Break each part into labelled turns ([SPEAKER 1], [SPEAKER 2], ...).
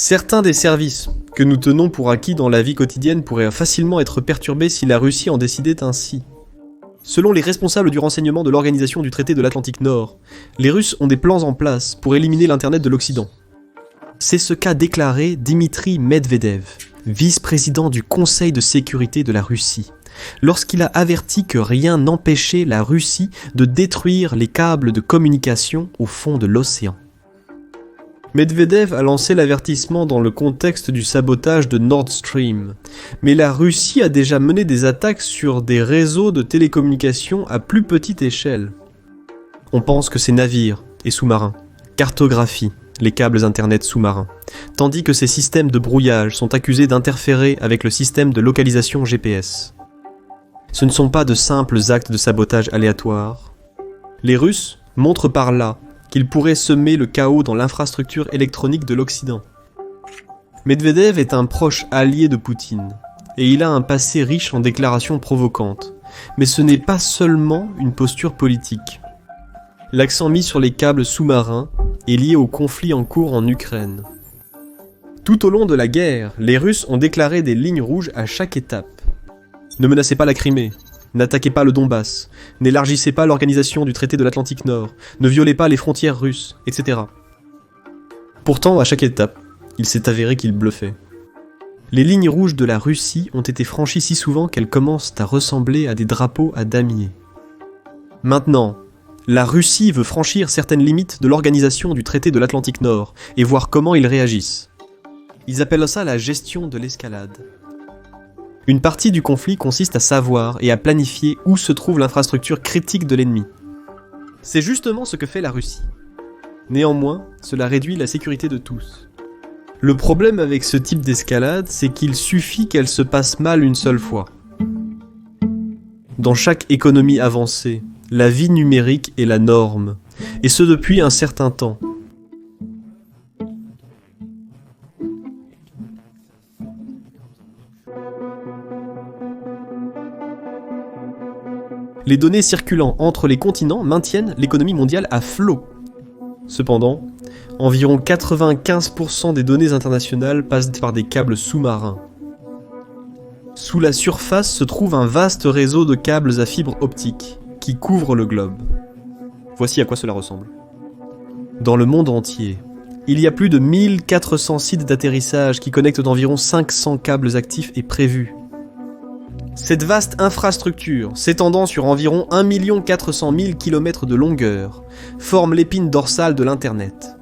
[SPEAKER 1] Certains des services que nous tenons pour acquis dans la vie quotidienne pourraient facilement être perturbés si la Russie en décidait ainsi. Selon les responsables du renseignement de l'Organisation du traité de l'Atlantique Nord, les Russes ont des plans en place pour éliminer l'Internet de l'Occident. C'est ce qu'a déclaré Dmitri Medvedev, vice-président du Conseil de sécurité de la Russie, lorsqu'il a averti que rien n'empêchait la Russie de détruire les câbles de communication au fond de l'océan. Medvedev a lancé l'avertissement dans le contexte du sabotage de Nord Stream, mais la Russie a déjà mené des attaques sur des réseaux de télécommunications à plus petite échelle. On pense que c'est navires et sous-marins, cartographient les câbles internet sous-marins, tandis que ces systèmes de brouillage sont accusés d'interférer avec le système de localisation GPS. Ce ne sont pas de simples actes de sabotage aléatoires. Les Russes montrent par là qu'ils pourraient semer le chaos dans l'infrastructure électronique de l'Occident. Medvedev est un proche allié de Poutine, et il a un passé riche en déclarations provocantes. Mais ce n'est pas seulement une posture politique. L'accent mis sur les câbles sous-marins est lié au conflit en cours en Ukraine. Tout au long de la guerre, les Russes ont déclaré des lignes rouges à chaque étape. Ne menacez pas la Crimée. N'attaquez pas le Donbass, n'élargissez pas l'organisation du traité de l'Atlantique Nord, ne violez pas les frontières russes, etc. Pourtant, à chaque étape, il s'est avéré qu'il bluffait. Les lignes rouges de la Russie ont été franchies si souvent qu'elles commencent à ressembler à des drapeaux à damier. Maintenant, la Russie veut franchir certaines limites de l'organisation du traité de l'Atlantique Nord et voir comment ils réagissent. Ils appellent ça la gestion de l'escalade. Une partie du conflit consiste à savoir et à planifier où se trouve l'infrastructure critique de l'ennemi. C'est justement ce que fait la Russie. Néanmoins, cela réduit la sécurité de tous. Le problème avec ce type d'escalade, c'est qu'il suffit qu'elle se passe mal une seule fois. Dans chaque économie avancée, la vie numérique est la norme, et ce depuis un certain temps. Les données circulant entre les continents maintiennent l'économie mondiale à flot. Cependant, environ 95% des données internationales passent par des câbles sous-marins. Sous la surface se trouve un vaste réseau de câbles à fibre optique qui couvre le globe. Voici à quoi cela ressemble. Dans le monde entier, il y a plus de 1400 sites d'atterrissage qui connectent d'environ 500 câbles actifs et prévus. Cette vaste infrastructure, s'étendant sur environ 1 400 000 km de longueur, forme l'épine dorsale de l'Internet.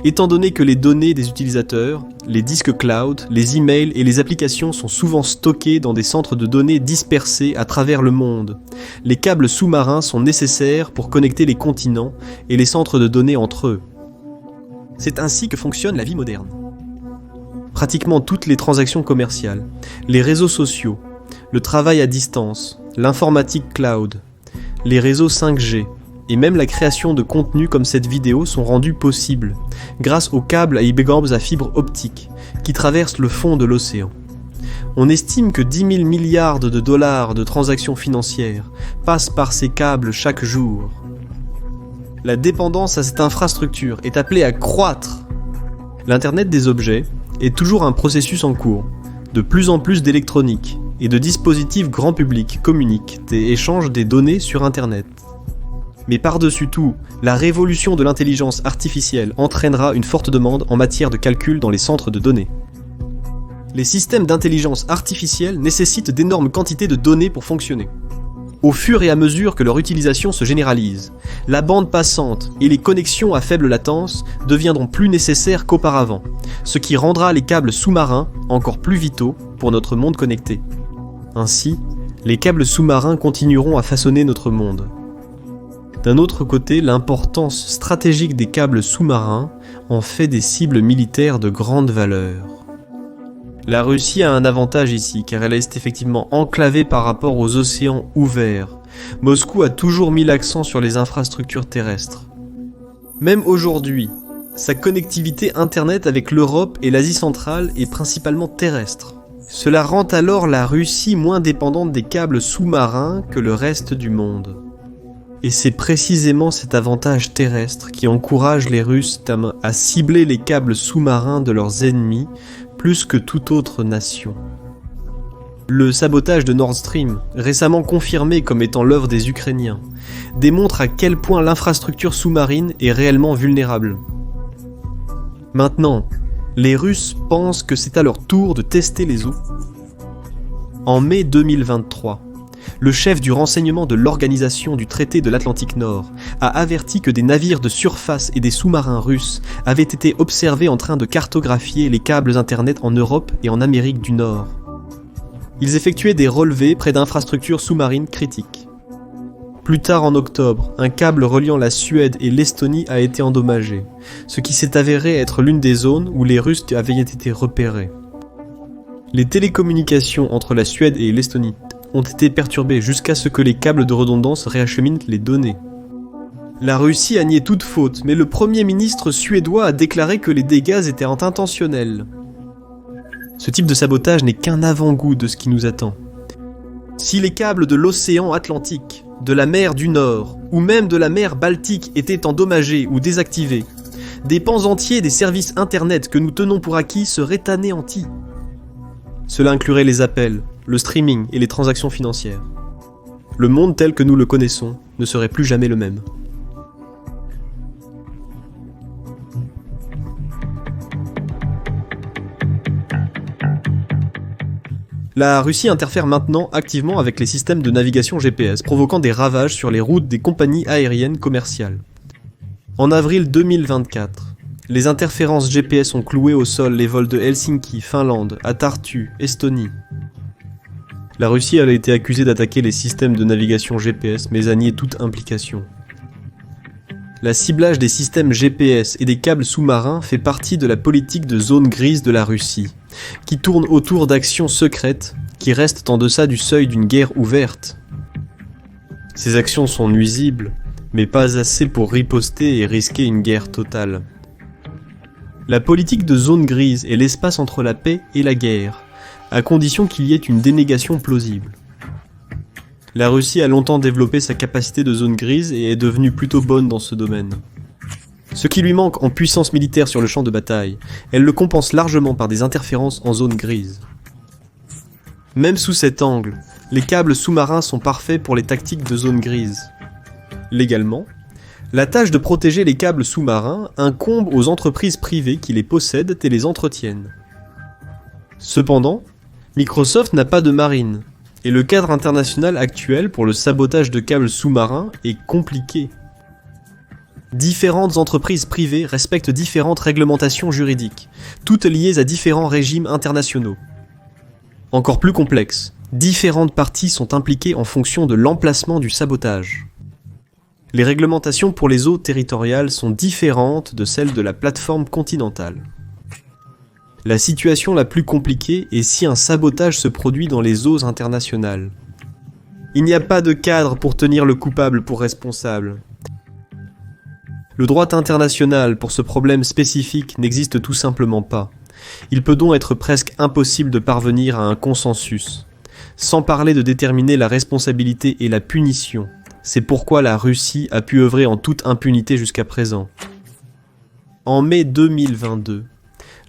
[SPEAKER 1] Étant donné que les données des utilisateurs, les disques cloud, les emails et les applications sont souvent stockés dans des centres de données dispersés à travers le monde, les câbles sous-marins sont nécessaires pour connecter les continents et les centres de données entre eux. C'est ainsi que fonctionne la vie moderne. Pratiquement toutes les transactions commerciales, les réseaux sociaux, le travail à distance, l'informatique cloud, les réseaux 5G et même la création de contenus comme cette vidéo sont rendus possibles grâce aux câbles à fibre optique qui traversent le fond de l'océan. On estime que 10 000 milliards de dollars de transactions financières passent par ces câbles chaque jour. La dépendance à cette infrastructure est appelée à croître. L'Internet des objets est toujours un processus en cours. De plus en plus d'électronique et de dispositifs grand public communiquent et échangent des données sur Internet. Mais par-dessus tout, la révolution de l'intelligence artificielle entraînera une forte demande en matière de calcul dans les centres de données. Les systèmes d'intelligence artificielle nécessitent d'énormes quantités de données pour fonctionner. Au fur et à mesure que leur utilisation se généralise, la bande passante et les connexions à faible latence deviendront plus nécessaires qu'auparavant, ce qui rendra les câbles sous-marins encore plus vitaux pour notre monde connecté. Ainsi, les câbles sous-marins continueront à façonner notre monde. D'un autre côté, l'importance stratégique des câbles sous-marins en fait des cibles militaires de grande valeur. La Russie a un avantage ici, car elle est effectivement enclavée par rapport aux océans ouverts. Moscou a toujours mis l'accent sur les infrastructures terrestres. Même aujourd'hui, sa connectivité Internet avec l'Europe et l'Asie centrale est principalement terrestre. Cela rend alors la Russie moins dépendante des câbles sous-marins que le reste du monde. Et c'est précisément cet avantage terrestre qui encourage les Russes à cibler les câbles sous-marins de leurs ennemis plus que toute autre nation. Le sabotage de Nord Stream, récemment confirmé comme étant l'œuvre des Ukrainiens, démontre à quel point l'infrastructure sous-marine est réellement vulnérable. Maintenant, les Russes pensent que c'est à leur tour de tester les eaux. En mai 2023, le chef du renseignement de l'Organisation du Traité de l'Atlantique Nord a averti que des navires de surface et des sous-marins russes avaient été observés en train de cartographier les câbles Internet en Europe et en Amérique du Nord. Ils effectuaient des relevés près d'infrastructures sous-marines critiques. Plus tard en octobre, un câble reliant la Suède et l'Estonie a été endommagé, ce qui s'est avéré être l'une des zones où les Russes avaient été repérés. Les télécommunications entre la Suède et l'Estonie ont été perturbées jusqu'à ce que les câbles de redondance réacheminent les données. La Russie a nié toute faute, mais le Premier ministre suédois a déclaré que les dégâts étaient intentionnels. Ce type de sabotage n'est qu'un avant-goût de ce qui nous attend. Si les câbles de l'océan Atlantique, de la mer du Nord, ou même de la mer Baltique étaient endommagés ou désactivés, des pans entiers des services Internet que nous tenons pour acquis seraient anéantis. Cela inclurait les appels, le streaming et les transactions financières. Le monde tel que nous le connaissons ne serait plus jamais le même. La Russie interfère maintenant activement avec les systèmes de navigation GPS, provoquant des ravages sur les routes des compagnies aériennes commerciales. En avril 2024, les interférences GPS ont cloué au sol les vols de Helsinki, Finlande, à Tartu, Estonie. La Russie a été accusée d'attaquer les systèmes de navigation GPS, mais a nié toute implication. La ciblage des systèmes GPS et des câbles sous-marins fait partie de la politique de zone grise de la Russie, qui tourne autour d'actions secrètes qui restent en deçà du seuil d'une guerre ouverte. Ces actions sont nuisibles, mais pas assez pour riposter et risquer une guerre totale. La politique de zone grise est l'espace entre la paix et la guerre, à condition qu'il y ait une dénégation plausible. La Russie a longtemps développé sa capacité de zone grise et est devenue plutôt bonne dans ce domaine. Ce qui lui manque en puissance militaire sur le champ de bataille, elle le compense largement par des interférences en zone grise. Même sous cet angle, les câbles sous-marins sont parfaits pour les tactiques de zone grise. Légalement, la tâche de protéger les câbles sous-marins incombe aux entreprises privées qui les possèdent et les entretiennent. Cependant, Microsoft n'a pas de marine, et le cadre international actuel pour le sabotage de câbles sous-marins est compliqué. Différentes entreprises privées respectent différentes réglementations juridiques, toutes liées à différents régimes internationaux. Encore plus complexe, différentes parties sont impliquées en fonction de l'emplacement du sabotage. Les réglementations pour les eaux territoriales sont différentes de celles de la plateforme continentale. La situation la plus compliquée est si un sabotage se produit dans les eaux internationales. Il n'y a pas de cadre pour tenir le coupable pour responsable. Le droit international pour ce problème spécifique n'existe tout simplement pas. Il peut donc être presque impossible de parvenir à un consensus, sans parler de déterminer la responsabilité et la punition. C'est pourquoi la Russie a pu œuvrer en toute impunité jusqu'à présent. En mai 2022,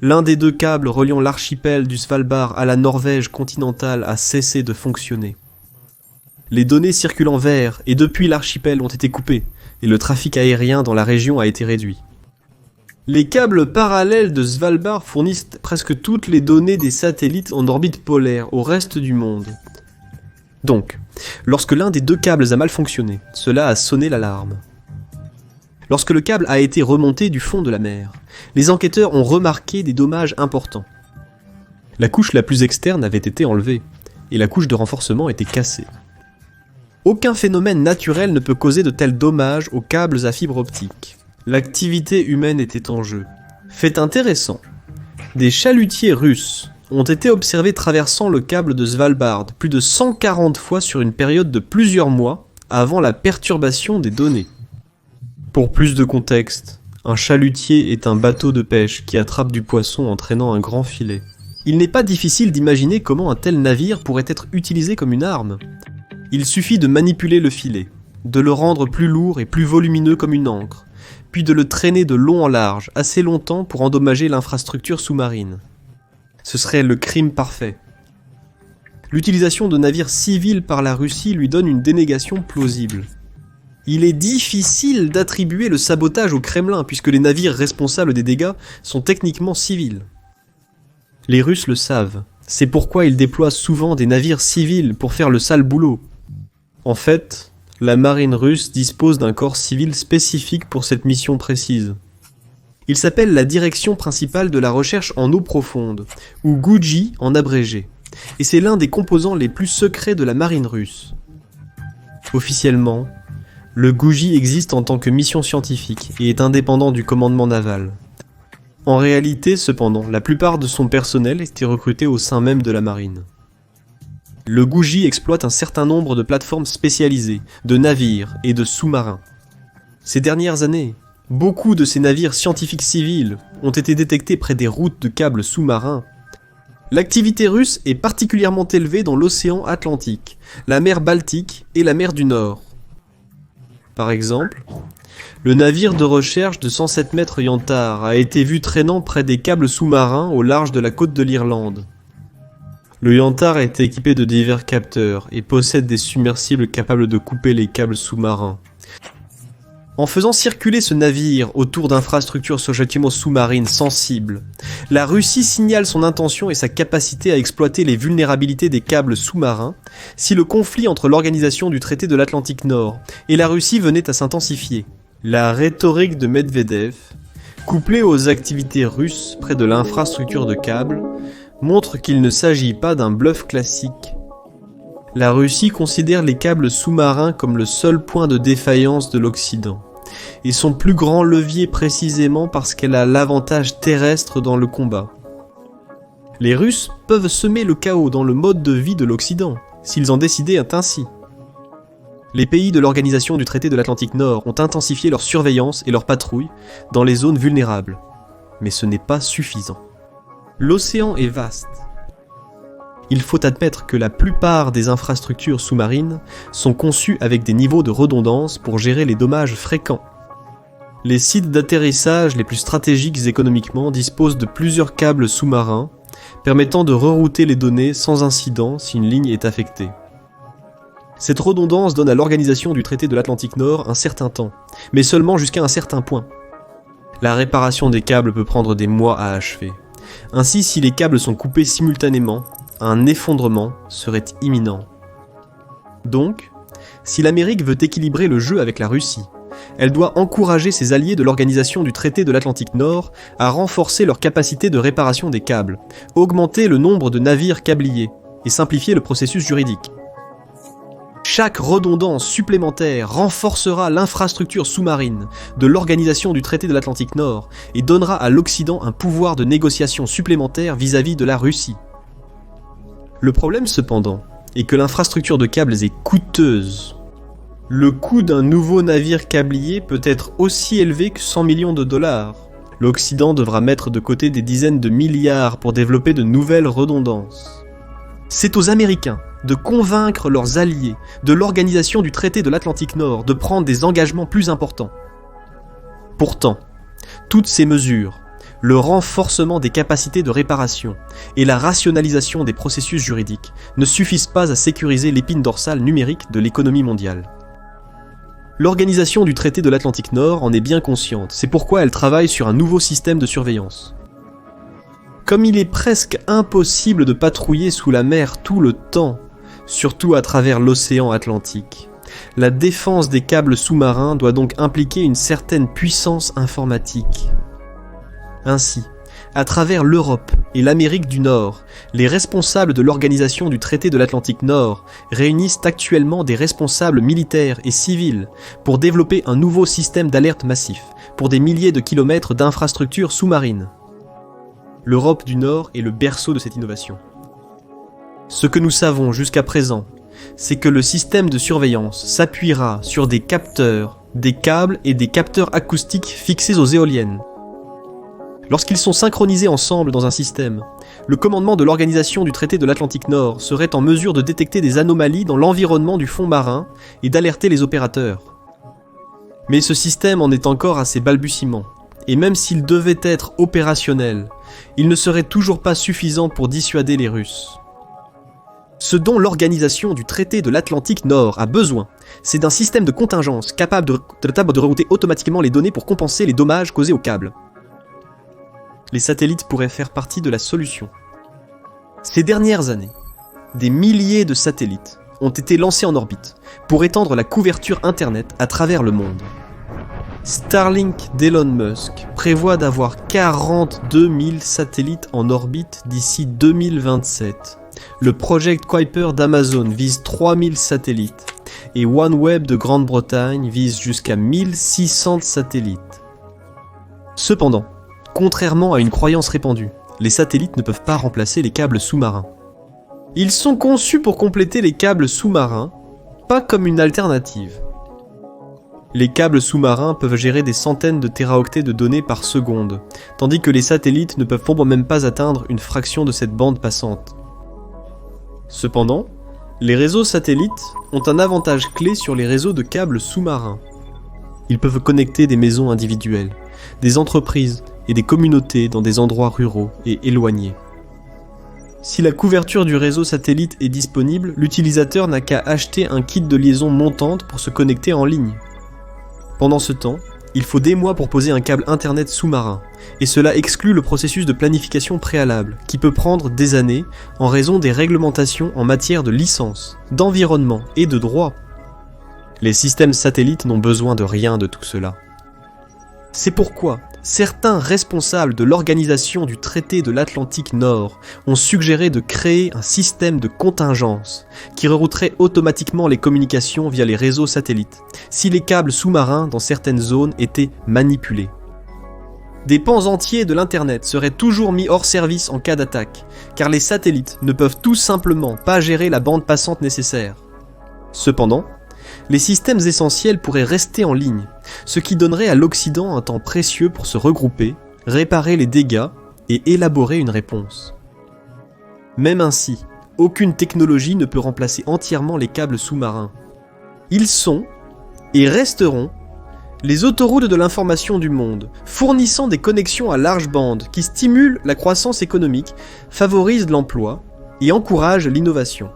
[SPEAKER 1] l'un des deux câbles reliant l'archipel du Svalbard à la Norvège continentale a cessé de fonctionner. Les données circulant vers et depuis l'archipel ont été coupées, et le trafic aérien dans la région a été réduit. Les câbles parallèles de Svalbard fournissent presque toutes les données des satellites en orbite polaire au reste du monde. Donc, lorsque l'un des deux câbles a mal fonctionné, cela a sonné l'alarme. Lorsque le câble a été remonté du fond de la mer, les enquêteurs ont remarqué des dommages importants. La couche la plus externe avait été enlevée, et la couche de renforcement était cassée. Aucun phénomène naturel ne peut causer de tels dommages aux câbles à fibre optique. L'activité humaine était en jeu. Fait intéressant, des chalutiers russes ont été observés traversant le câble de Svalbard plus de 140 fois sur une période de plusieurs mois avant la perturbation des données. Pour plus de contexte, un chalutier est un bateau de pêche qui attrape du poisson en traînant un grand filet. Il n'est pas difficile d'imaginer comment un tel navire pourrait être utilisé comme une arme. Il suffit de manipuler le filet, de le rendre plus lourd et plus volumineux comme une ancre, puis de le traîner de long en large, assez longtemps pour endommager l'infrastructure sous-marine. Ce serait le crime parfait. L'utilisation de navires civils par la Russie lui donne une dénégation plausible. Il est difficile d'attribuer le sabotage au Kremlin puisque les navires responsables des dégâts sont techniquement civils. Les Russes le savent, c'est pourquoi ils déploient souvent des navires civils pour faire le sale boulot. En fait, la marine russe dispose d'un corps civil spécifique pour cette mission précise. Il s'appelle la Direction principale de la recherche en eau profonde, ou GUJI en abrégé, et c'est l'un des composants les plus secrets de la marine russe. Officiellement, le GUJI existe en tant que mission scientifique et est indépendant du commandement naval. En réalité, cependant, la plupart de son personnel était recruté au sein même de la marine. Le GUJI exploite un certain nombre de plateformes spécialisées, de navires et de sous-marins. Ces dernières années, beaucoup de ces navires scientifiques civils ont été détectés près des routes de câbles sous-marins. L'activité russe est particulièrement élevée dans l'océan Atlantique, la mer Baltique et la mer du Nord. Par exemple, le navire de recherche de 107 mètres Yantar a été vu traînant près des câbles sous-marins au large de la côte de l'Irlande. Le Yantar est équipé de divers capteurs et possède des submersibles capables de couper les câbles sous-marins. En faisant circuler ce navire autour d'infrastructures sous-marines sensibles, la Russie signale son intention et sa capacité à exploiter les vulnérabilités des câbles sous-marins si le conflit entre l'organisation du traité de l'Atlantique Nord et la Russie venait à s'intensifier. La rhétorique de Medvedev, couplée aux activités russes près de l'infrastructure de câbles, montre qu'il ne s'agit pas d'un bluff classique. La Russie considère les câbles sous-marins comme le seul point de défaillance de l'Occident, et son plus grand levier précisément parce qu'elle a l'avantage terrestre dans le combat. Les Russes peuvent semer le chaos dans le mode de vie de l'Occident, s'ils en décidaient ainsi. Les pays de l'organisation du traité de l'Atlantique Nord ont intensifié leur surveillance et leur patrouille dans les zones vulnérables, mais ce n'est pas suffisant. L'océan est vaste. Il faut admettre que la plupart des infrastructures sous-marines sont conçues avec des niveaux de redondance pour gérer les dommages fréquents. Les sites d'atterrissage les plus stratégiques économiquement disposent de plusieurs câbles sous-marins permettant de rerouter les données sans incident si une ligne est affectée. Cette redondance donne à l'organisation du traité de l'Atlantique Nord un certain temps, mais seulement jusqu'à un certain point. La réparation des câbles peut prendre des mois à achever. Ainsi, si les câbles sont coupés simultanément, un effondrement serait imminent. Donc, si l'Amérique veut équilibrer le jeu avec la Russie, elle doit encourager ses alliés de l'organisation du traité de l'Atlantique Nord à renforcer leur capacité de réparation des câbles, augmenter le nombre de navires câbliers et simplifier le processus juridique. Chaque redondance supplémentaire renforcera l'infrastructure sous-marine de l'organisation du traité de l'Atlantique Nord et donnera à l'Occident un pouvoir de négociation supplémentaire vis-à-vis de la Russie. Le problème cependant est que l'infrastructure de câbles est coûteuse. Le coût d'un nouveau navire câblier peut être aussi élevé que 100 millions de dollars. L'Occident devra mettre de côté des dizaines de milliards pour développer de nouvelles redondances. C'est aux Américains de convaincre leurs alliés de l'organisation du traité de l'Atlantique Nord de prendre des engagements plus importants. Pourtant, toutes ces mesures, le renforcement des capacités de réparation et la rationalisation des processus juridiques ne suffisent pas à sécuriser l'épine dorsale numérique de l'économie mondiale. L'organisation du traité de l'Atlantique Nord en est bien consciente, c'est pourquoi elle travaille sur un nouveau système de surveillance. Comme il est presque impossible de patrouiller sous la mer tout le temps, surtout à travers l'océan Atlantique, la défense des câbles sous-marins doit donc impliquer une certaine puissance informatique. Ainsi, à travers l'Europe et l'Amérique du Nord, les responsables de l'organisation du traité de l'Atlantique Nord réunissent actuellement des responsables militaires et civils pour développer un nouveau système d'alerte massif pour des milliers de kilomètres d'infrastructures sous-marines. L'Europe du Nord est le berceau de cette innovation. Ce que nous savons jusqu'à présent, c'est que le système de surveillance s'appuiera sur des capteurs, des câbles et des capteurs acoustiques fixés aux éoliennes. Lorsqu'ils sont synchronisés ensemble dans un système, le commandement de l'Organisation du traité de l'Atlantique Nord serait en mesure de détecter des anomalies dans l'environnement du fond marin et d'alerter les opérateurs. Mais ce système en est encore à ses balbutiements, et même s'il devait être opérationnel, il ne serait toujours pas suffisant pour dissuader les Russes. Ce dont l'Organisation du traité de l'Atlantique Nord a besoin, c'est d'un système de contingence capable de rerouter automatiquement les données pour compenser les dommages causés au câble. Les satellites pourraient faire partie de la solution. Ces dernières années, des milliers de satellites ont été lancés en orbite pour étendre la couverture Internet à travers le monde. Starlink d'Elon Musk prévoit d'avoir 42 000 satellites en orbite d'ici 2027. Le Project Kuiper d'Amazon vise 3000 satellites et OneWeb de Grande-Bretagne vise jusqu'à 1600 satellites. Cependant, contrairement à une croyance répandue, les satellites ne peuvent pas remplacer les câbles sous-marins. Ils sont conçus pour compléter les câbles sous-marins, pas comme une alternative. Les câbles sous-marins peuvent gérer des centaines de téraoctets de données par seconde, tandis que les satellites ne peuvent pour même pas atteindre une fraction de cette bande passante. Cependant, les réseaux satellites ont un avantage clé sur les réseaux de câbles sous-marins. Ils peuvent connecter des maisons individuelles, des entreprises et des communautés dans des endroits ruraux et éloignés. Si la couverture du réseau satellite est disponible, l'utilisateur n'a qu'à acheter un kit de liaison montante pour se connecter en ligne. Pendant ce temps, il faut des mois pour poser un câble internet sous-marin, et cela exclut le processus de planification préalable, qui peut prendre des années en raison des réglementations en matière de licence, d'environnement et de droit. Les systèmes satellites n'ont besoin de rien de tout cela. C'est pourquoi certains responsables de l'Organisation du traité de l'Atlantique Nord ont suggéré de créer un système de contingence qui rerouterait automatiquement les communications via les réseaux satellites, si les câbles sous-marins dans certaines zones étaient manipulés. Des pans entiers de l'Internet seraient toujours mis hors service en cas d'attaque, car les satellites ne peuvent tout simplement pas gérer la bande passante nécessaire. Cependant, les systèmes essentiels pourraient rester en ligne, ce qui donnerait à l'Occident un temps précieux pour se regrouper, réparer les dégâts et élaborer une réponse. Même ainsi, aucune technologie ne peut remplacer entièrement les câbles sous-marins. Ils sont, et resteront, les autoroutes de l'information du monde, fournissant des connexions à large bande qui stimulent la croissance économique, favorisent l'emploi et encouragent l'innovation.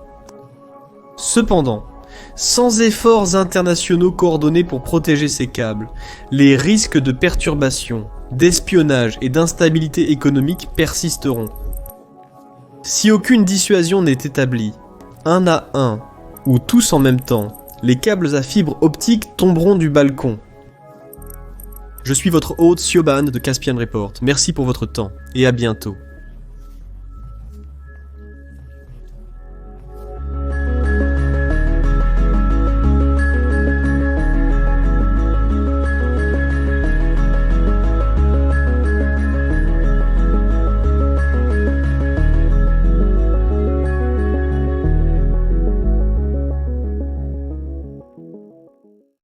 [SPEAKER 1] Cependant, sans efforts internationaux coordonnés pour protéger ces câbles, les risques de perturbation, d'espionnage et d'instabilité économique persisteront. Si aucune dissuasion n'est établie, un à un, ou tous en même temps, les câbles à fibre optique tomberont du balcon. Je suis votre hôte Siobhan de Caspian Report, merci pour votre temps, et à bientôt.